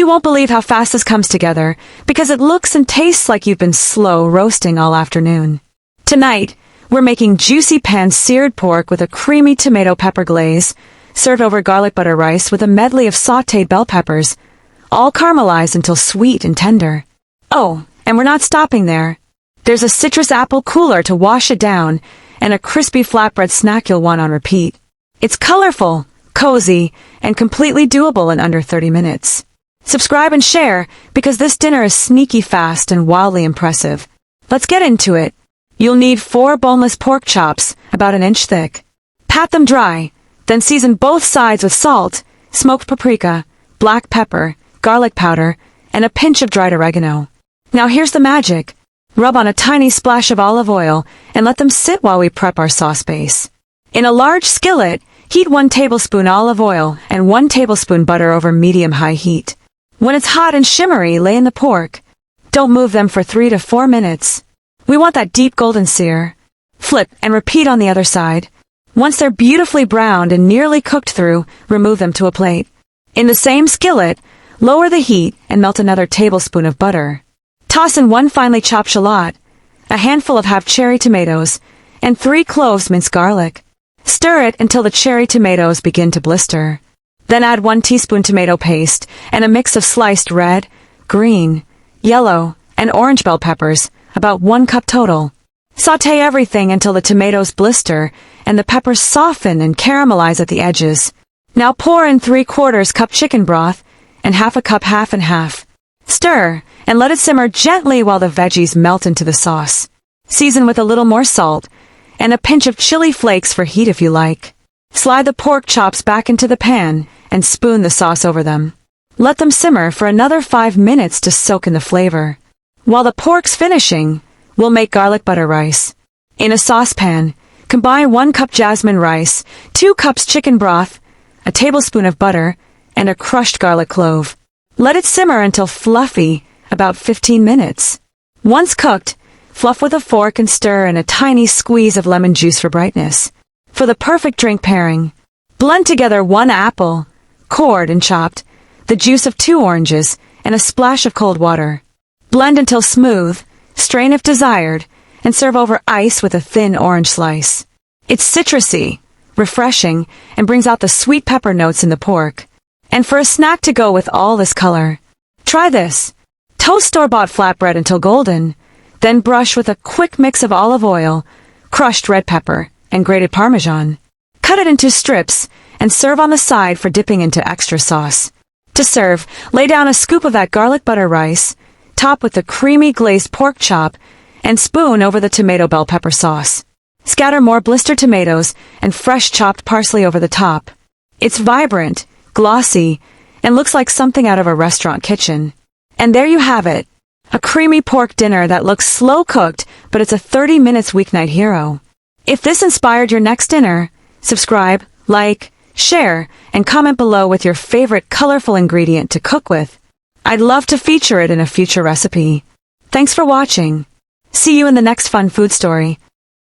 You won't believe how fast this comes together, because it looks and tastes like you've been slow roasting all afternoon. Tonight, we're making juicy pan seared pork with a creamy tomato pepper glaze, served over garlic butter rice with a medley of sautéed bell peppers, all caramelized until sweet and tender. Oh, and we're not stopping there. There's a citrus apple cooler to wash it down, and a crispy flatbread snack you'll want on repeat. It's colorful, cozy, and completely doable in under 30 minutes. Subscribe and share, because this dinner is sneaky fast and wildly impressive. Let's get into it. You'll need 4 boneless pork chops, about an inch thick. Pat them dry, then season both sides with salt, smoked paprika, black pepper, garlic powder, and a pinch of dried oregano. Now here's the magic. Rub on a tiny splash of olive oil and let them sit while we prep our sauce base. In a large skillet, heat 1 tablespoon olive oil and 1 tablespoon butter over medium-high heat. When it's hot and shimmery, lay in the pork. Don't move them for 3 to 4 minutes. We want that deep golden sear. Flip and repeat on the other side. Once they're beautifully browned and nearly cooked through, remove them to a plate. In the same skillet, lower the heat and melt another tablespoon of butter. Toss in 1 finely chopped shallot, a handful of half-cherry tomatoes, and 3 cloves minced garlic. Stir it until the cherry tomatoes begin to blister. Then add 1 teaspoon tomato paste and a mix of sliced red, green, yellow, and orange bell peppers, about 1 cup total. Sauté everything until the tomatoes blister and the peppers soften and caramelize at the edges. Now pour in 3/4 cup chicken broth and half a cup half and half. Stir and let it simmer gently while the veggies melt into the sauce. Season with a little more salt and a pinch of chili flakes for heat if you like. Slide the pork chops back into the pan and spoon the sauce over them. Let them simmer for another 5 minutes to soak in the flavor. While the pork's finishing, we'll make garlic butter rice. In a saucepan, combine 1 cup jasmine rice, 2 cups chicken broth, a tablespoon of butter, and a crushed garlic clove. Let it simmer until fluffy, about 15 minutes. Once cooked, fluff with a fork and stir in a tiny squeeze of lemon juice for brightness. For the perfect drink pairing, blend together 1 apple, cored and chopped, the juice of 2 oranges, and a splash of cold water. Blend until smooth, strain if desired, and serve over ice with a thin orange slice. It's citrusy, refreshing, and brings out the sweet pepper notes in the pork. And for a snack to go with all this color, try this. Toast store-bought flatbread until golden, then brush with a quick mix of olive oil, crushed red pepper, and grated Parmesan. Cut it into strips and serve on the side for dipping into extra sauce. To serve, lay down a scoop of that garlic butter rice, top with the creamy glazed pork chop, and spoon over the tomato bell pepper sauce. Scatter more blistered tomatoes and fresh chopped parsley over the top. It's vibrant, glossy, and looks like something out of a restaurant kitchen. And there you have it. A creamy pork dinner that looks slow-cooked, but it's a 30 minutes weeknight hero. If this inspired your next dinner, subscribe, like, share, and comment below with your favorite colorful ingredient to cook with. I'd love to feature it in a future recipe. Thanks for watching. See you in the next fun food story.